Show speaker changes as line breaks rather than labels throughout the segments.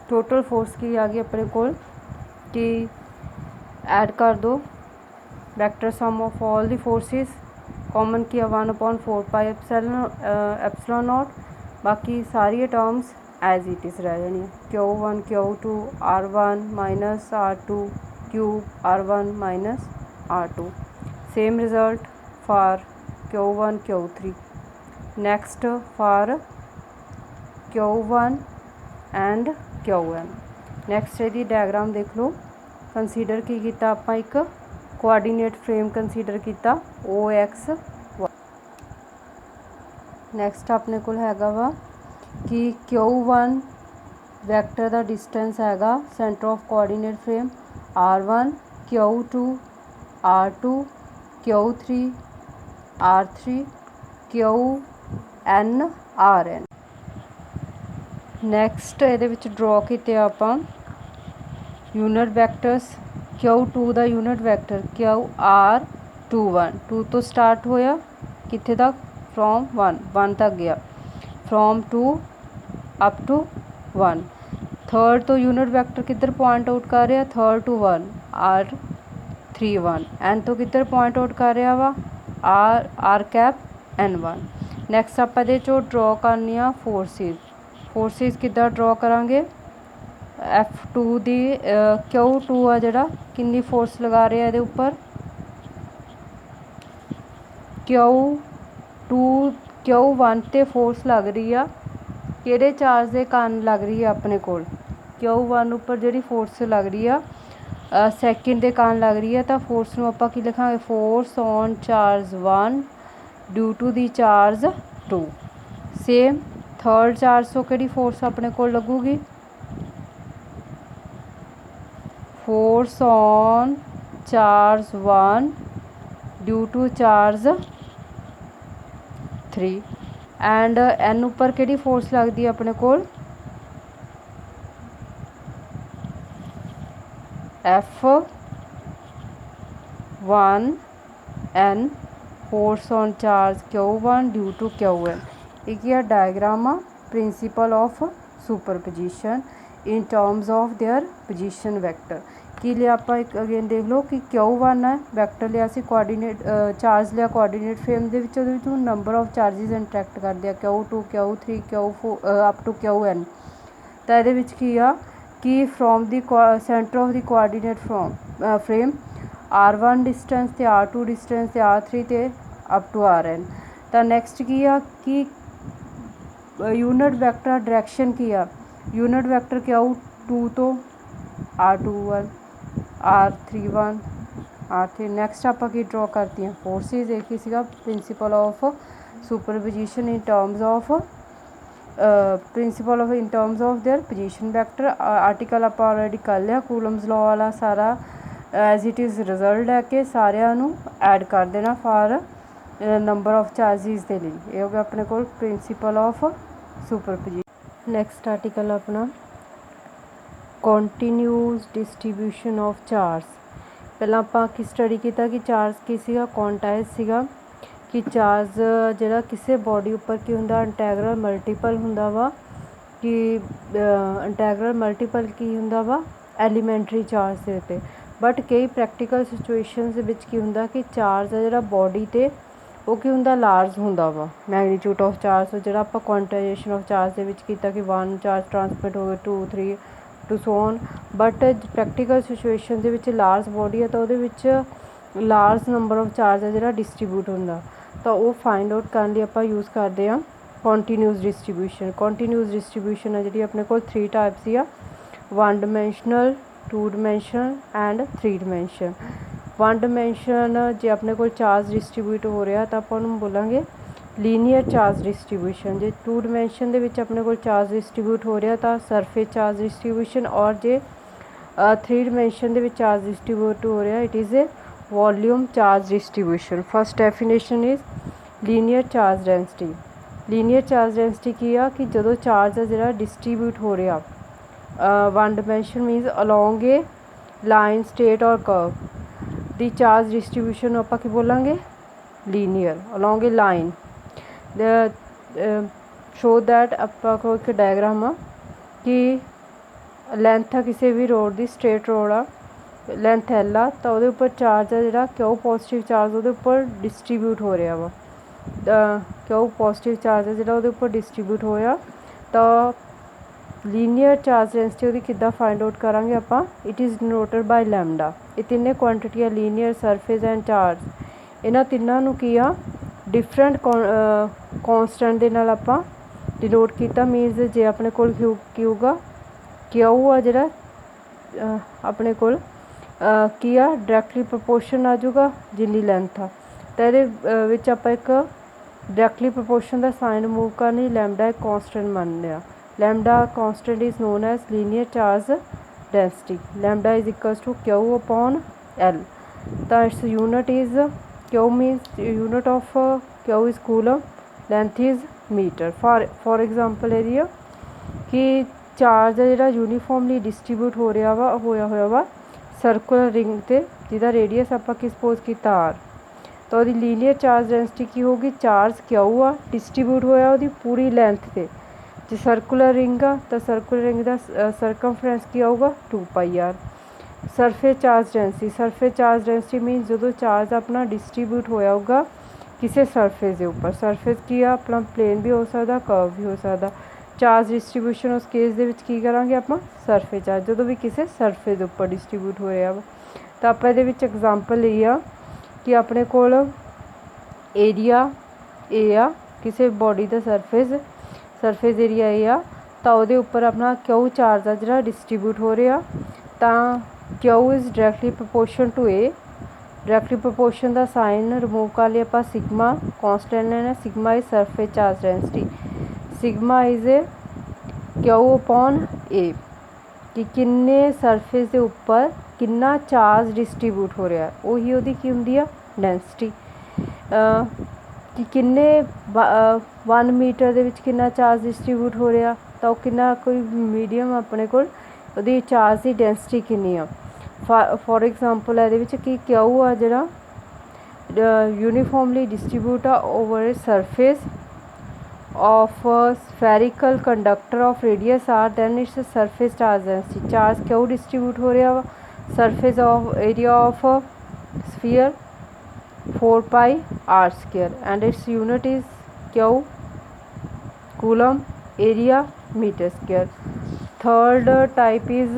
Total force की आ गई अपने को कि ऐड कर दो vector sum of all the forces, common किया 1/4 एप्सिलॉन नॉट, बाकी सारी टर्म्स एज इट इज़ रह जानी Q1 Q2 R1 minus R2 cube R1 minus R2। Same result for Q1 Q3। Next for Q1 and Qn। Next यदि diagram देख लो, consider की किया आप एक कोआर्डीनेट फ्रेम कंसीडर किया OX। नैक्सट अपने को हैगा वा कि Q1 वैक्टर का डिस्टेंस हैगा centre of coordinate frame R1 Q2 R2 Q3 R3 Qn Rn। Next ये ड्रॉ किए आप यूनिट वैक्टर्स Q2 का यूनिट वैक्टर QR21 2 तो स्टार्ट होया कितने तक फ्रॉम 1 तक गया, फ्रॉम 2 अप टू 1। थर्ड तो यूनिट वैक्टर किधर पॉइंट आउट कर रहा, थर्ड टू 1 R31। एन तो किधर पॉइंट आउट कर रहा वा R कैप N1। नैक्सट आप ड्रॉ करनी आ फोर्सिस किदा ड्रॉ करांगे F2 दी Q2 आ जड़ा किन्नी फोर्स लगा रहा है उपर Q1 ते फोर्स लग रही आ किहड़े चार्ज के कारण लग रही है अपने को Q1 उपर जी फोर्स लग रही है सैकेंड के कारण लग रही है, तो फोर्स में आप लिखा force on charge 1 due to the charge 2। Same third charge तो कि फोर्स अपने को लगूगी force on charge 1 due to charge 3। And n उपर कि फोर्स लगती है अपने को F1N force on charge Q1 due to Qn। एक डायग्राम आ principle of superposition in terms of their position vector की लिया आप एक अगेन देख लो कि Q1 है वैक्टर लिया कोआर्डीनेट चार्ज लिया कोआर्डीनेट फ्रेम के नंबर ऑफ चार्जिज इंटरैक्ट कर दिया Q2 Q3 Q4 up to Qn। तो ये कि from the centre of the coordinate frame R1 distance ते R2 डिस्टेंस ते R3 ते अप टू Rn। तो नैक्सट की कि यूनिट वैक्टर डायरेक्शन की यूनिट वैक्टर Q2 तो R21 R31 R3। नैक्सट आप ड्रॉ करती हैं फोर्सिस एक ही principle of superposition in terms of principle of in terms of their position vector. Article आप ऑलरेडी कर लिया कूलम्स लॉ वाला सारा एज इट इज़ रिजल्ट लैके सारिਆਂ ਨੂੰ ऐड कर देना फॉर नंबर ऑफ चार्जिज के लिए। ये हो गया अपने को principal of superposition. Next article अपना कॉन्टीन्यूस डिस्ट्रीब्यूशन ऑफ चार्ज। पहला आप स्टडी किया कि चार्ज की कॉन्टाइज सीगा कि चार्ज जिहड़ा किसी बॉडी उपर की हुंदा इंटैग्रल मल्टीपल हुंदा वा कि इंटैग्रल मल्टीपल की हुंदा वा एलीमेंटरी चार्ज के उत्ते। बट कई प्रैक्टिकल सिचुएशनस विच की हुंदा कि चार्ज है जिहड़ा बॉडी ते वो की हुंदा लार्ज हुंदा वा मैगनीट्यूड ऑफ चार्ज जिहड़ा आप क्वांटाइजेशन ऑफ चार्ज दे विच कीता कि 1 चार्ज ट्रांसमिट हो गए 2 3 to so on. But practical situation दे विच लार्ज बॉडी है तो वो विच लार्ज नंबर ऑफ चार्ज है जिहड़ा डिस्ट्रीब्यूट हुंदा, तो वो फाइंड आउट करने लिए आप यूज़ करते हैं कॉन्टीन्यूस डिस्ट्रीब्यूशन। कॉन्टीन्यूस डिस्ट्रीब्यूशन है जी अपने को 3 types he 1 dimensional 2 dimensional and 3 dimension. 1 dimension जो अपने को चार्ज डिस्ट्रीब्यूट हो रहा तो आप बोलेंगे लीनियर चार्ज डिस्ट्रीब्यूशन। जो 2 डिमेंशन के अपने को चार्ज डिस्ट्रीब्यूट हो रहा तो सरफेस चार्ज डिस्ट्रीब्यूशन, और जो 3 डिमेंशन के चार्ज डिस्ट्रीब्यूट हो रहा it is a volume charge distribution. First definition is linear charge density. Linear charge density की है कि जो चार्ज है जो डिस्ट्रीब्यूट हो रहा 1 डिमेंशन मीनस अलोंग ए लाइन स्ट्रेट और कर्व दी चार्ज डिस्ट्रीब्यूशन आप की बोलेंगे linear along A line. Show that आप एक डायग्राम कि ਲੈਂਥ ਆ ਕਿਸੇ ਵੀ ਰੋਡ ਦੀ, ਸਟ੍ਰੇਟ ਰੋਡ ਆ, ਲੈਂਥ L ਆ, ਤਾਂ ਉਹਦੇ ਉੱਪਰ ਚਾਰਜ ਆ ਜਿਹੜਾ ਕਿਉ ਪੋਜ਼ੀਟਿਵ ਚਾਰਜ ਉਹਦੇ ਉੱਪਰ ਡਿਸਟਰੀਬਿਊਟ ਹੋ ਰਿਹਾ ਵਾ, ਕਿਉ ਪੋਜ਼ੀਟਿਵ ਚਾਰਜ ਆ ਜਿਹੜਾ ਉਹਦੇ ਉੱਪਰ ਡਿਸਟਰੀਬਿਊਟ ਹੋਇਆ। ਤਾਂ ਲੀਨੀਅਰ ਚਾਰਜ ਡੈਂਸਿਟੀ ਉਹਦੀ ਕਿੱਦਾਂ ਫਾਈਂਡ ਆਊਟ ਕਰਾਂਗੇ ਆਪਾਂ, ਇਟ ਇਜ਼ ਡਿਨੋਟਡ ਬਾਈ ਲੈਮਡਾ। ਇਹ ਤਿੰਨੇ ਕੁਆਂਟੀਟੀਆਂ ਲੀਨੀਅਰ, ਸਰਫੇਸ ਐਂਡ ਚਾਰਜ, ਇਹਨਾਂ ਤਿੰਨਾਂ ਨੂੰ ਕੀ ਆ ਡਿਫਰੈਂਟ ਕੌਂਸਟੈਂਟ ਦੇ ਨਾਲ ਆਪਾਂ ਡਿਨੋਟ ਕੀਤਾ। ਮੀਨਸ ਜੇ ਆਪਣੇ ਕੋਲ ਕਿਊ ਆ ਜਿਹੜਾ ਆਪਣੇ ਕੋਲ ਕੀ ਆ ਡਾਇਰੈਕਟਲੀ ਪ੍ਰਪੋਰਸ਼ਨ ਆ ਜਾਊਗਾ ਜਿੰਨੀ ਲੈਂਥ ਆ, ਤਾਂ ਇਹਦੇ ਵਿੱਚ ਆਪਾਂ ਇੱਕ ਡਾਇਰੈਕਟਲੀ ਪ੍ਰਪੋਰਸ਼ਨ ਦਾ ਸਾਈਨ ਮੂਵ ਕਰਨੀ, ਲੈਮਡਾ ਇੱਕ ਕੌਂਸਟੈਂਟ ਮੰਨ ਲਿਆ। Lambda constant is known as linear charge density. Lambda is equals to Q upon L। ਤਾਂ its unit is Q, means unit of Q is coulomb, length is metre. For example ਇਹਦੀ ਆ ਕਿ charge ਆ ਜਿਹੜਾ ਯੂਨੀਫਾਰਮਲੀ distribute ਹੋ ਰਿਹਾ ਵਾ, ਹੋਇਆ ਵਾ ਸਰਕੂਲਰ ਰਿੰਗ 'ਤੇ ਜਿਹਦਾ ਰੇਡੀਅਸ ਆਪਾਂ ਕੀ ਸਪੋਜ਼ ਕੀਤਾ R। ਤਾਂ ਉਹਦੀ ਲੀਨੀਅਰ ਚਾਰਜ ਡੈਂਸਿਟੀ ਕੀ ਹੋਊਗੀ, ਚਾਰਜ ਕਿਊ ਆ ਡਿਸਟਰੀਬਿਊਟ ਹੋਇਆ ਉਹਦੀ ਪੂਰੀ ਲੈਂਥ 'ਤੇ। ਜੇ ਸਰਕੂਲਰ ਰਿੰਗ ਆ ਤਾਂ ਸਰਕੂਲਰ ਰਿੰਗ ਦਾ ਸਰਕਮਫਰੈਂਸ ਕੀ ਆਊਗਾ 2πr। Surface charge density means ਜਦੋਂ ਚਾਰਜ ਆਪਣਾ ਡਿਸਟਰੀਬਿਊਟ ਹੋਇਆ ਹੋਊਗਾ ਕਿਸੇ ਸਰਫੇਸ ਦੇ ਉੱਪਰ। ਸਰਫੇਸ ਕੀ ਆ ਆਪਣਾ ਪਲੇਨ ਵੀ ਹੋ ਸਕਦਾ, ਕਰਵ ਵੀ ਹੋ ਸਕਦਾ। ਚਾਰਜ ਡਿਸਟਰੀਬਿਊਸ਼ਨ ਉਸ ਕੇਸ ਦੇ ਵਿੱਚ ਕੀ ਕਰਾਂਗੇ ਆਪਾਂ, ਸਰਫੇਸ ਚਾਰਜ ਜਦੋਂ ਵੀ ਕਿਸੇ ਸਰਫੇਸ ਦੇ ਉੱਪਰ ਡਿਸਟਰੀਬਿਊਟ ਹੋ ਰਿਹਾ ਵਾ। ਤਾਂ ਆਪਾਂ ਇਹਦੇ ਵਿੱਚ ਐਗਜ਼ਾਮਪਲ ਇਹ ਆ ਕਿ ਆਪਣੇ ਕੋਲ ਏਰੀਆ A ਆ, ਕਿਸੇ body the surface area A ਆ, ਤਾਂ ਉਹਦੇ ਉੱਪਰ ਆਪਣਾ ਕਿਊ ਚਾਰਜ ਆ ਜਿਹੜਾ ਡਿਸਟਰੀਬਿਊਟ ਹੋ ਰਿਹਾ। ਤਾਂ Q is directly proportion to A। Directly proportion ਦਾ ਸਾਈਨ ਰਿਮੂਵ ਕਰ ਲਿਆ ਆਪਾਂ, ਸਿਗਮਾ ਕੌਂਸਟੈਂਟ ਲੈਣਾ, sigma is surface charge density, sigma is Q upon A, ਕਿ ਕਿੰਨੇ ਸਰਫੇਸ ਦੇ ਉੱਪਰ ਕਿੰਨਾ ਚਾਰਜ ਡਿਸਟਰੀਬਿਊਟ ਹੋ ਰਿਹਾ, ਉਹੀ ਉਹਦੀ ਕੀ ਹੁੰਦੀ ਆ ਡੈਂਸਿਟੀ। ਕਿ ਕਿੰਨੇ 1 ਮੀਟਰ ਦੇ ਵਿੱਚ ਕਿੰਨਾ ਚਾਰਜ ਡਿਸਟਰੀਬਿਊਟ ਹੋ ਰਿਹਾ, ਤਾਂ ਉਹ ਕਿੰਨਾ ਕੋਈ ਮੀਡੀਅਮ ਆਪਣੇ ਕੋਲ ਉਹਦੀ ਚਾਰਜ ਦੀ ਡੈਂਸਿਟੀ ਕਿੰਨੀ ਆ। ਫॉर एग्जांपल ਇਹਦੇ ਵਿੱਚ ਕੀ ਕਿਊ ਆ ਜਿਹੜਾ ਯੂਨੀਫਾਰਮਲੀ ਡਿਸਟਰੀਬਿਊਟ ਆ over surface of a spherical conductor of radius r, then its surface charge density। Charge क्यों डिस्ट्रीब्यूट हो रहा वा surface of area of a sphere 4πr² and its unit is Q, coulomb, area, meter square। Third type is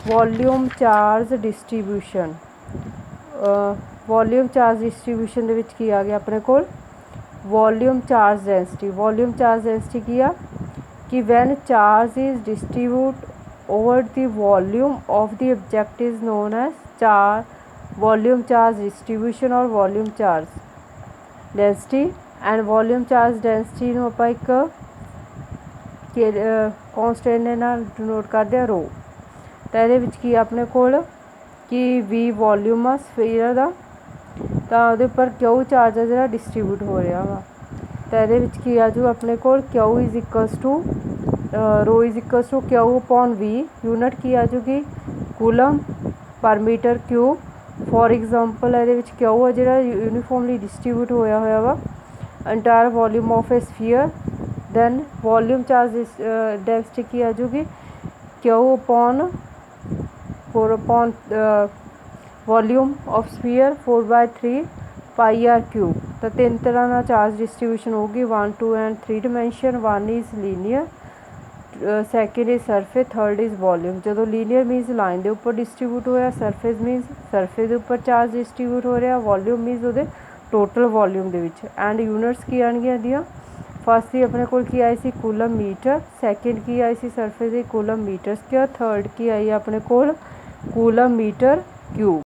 volume charge distribution। Volume charge distribution ਦੇ ਵਿੱਚ ਕੀ ਆ ਗਿਆ ਆਪਣੇ ਕੋਲ volume charge density. Volume charge density किया कि when charge is distribute over the volume of the object is known as volume charge distribution और volume charge density. And volume charge density ਨੂੰ ਆਪਾਂ ਇੱਕ ਕੌਂਸਟੈਂਟ ਦੇ ਨਾਲ ਡਿਨੋਟ ਕਰਦੇ ਆ ਰੋ। ਤਾਂ ਇਹਦੇ ਵਿੱਚ ਕੀ ਆਪਣੇ ਕੋਲ ਕਿ V ਵੋਲਿਊਮ ਆ ਸਫੀਅਰ ਦਾ, ਤਾਂ ਉਹਦੇ ਉੱਪਰ ਕਿਊ ਚਾਰਜ ਆ ਜਿਹੜਾ ਡਿਸਟਰੀਬਿਊਟ ਹੋ ਰਿਹਾ ਵਾ। ਤਾਂ ਇਹਦੇ ਵਿੱਚ ਕੀ ਆ ਜੂ ਆਪਣੇ ਕੋਲ Q is equals to rho is equals to Q upon V। Unit ਕੀ ਆ ਜੂਗੀ ਕੂਲਮ ਪਰ ਮੀਟਰ ਕਿਊਬ। ਫॉर एग्जांपल ਇਹਦੇ ਵਿੱਚ ਕਿਊ ਆ ਜਿਹੜਾ ਯੂਨੀਫਾਰਮਲੀ ਡਿਸਟਰੀਬਿਊਟ ਹੋਇਆ ਵਾ entire volume of a sphere. Then volume charge density की आ जाएगी Q upon 4 volume of sphere 4/3 πr³। तो 3 तरह का चार्ज डिस्ट्रीब्यूशन होगी 1, 2 and 3 dimension. 1 is linear, second is surface, third is volume. जो लीनियर मीनस लाइन के उपर डिस्ट्रीब्यूट होया, सरफेस मीनस सरफेस के उपर चार्ज डिस्ट्रीब्यूट हो रहा, वॉल्यूम मीनस वो टोटल वॉल्यूम के विच। एंड यूनिट्स की आएंगियां दियां फस्ट की अपने कोल की आई सी कूलम मीटर, सैकेंड की आई सी सरफेस की कूलम मीटर स्क्वायर, थर्ड की आई अपने कोल कूलम मीटर क्यूब।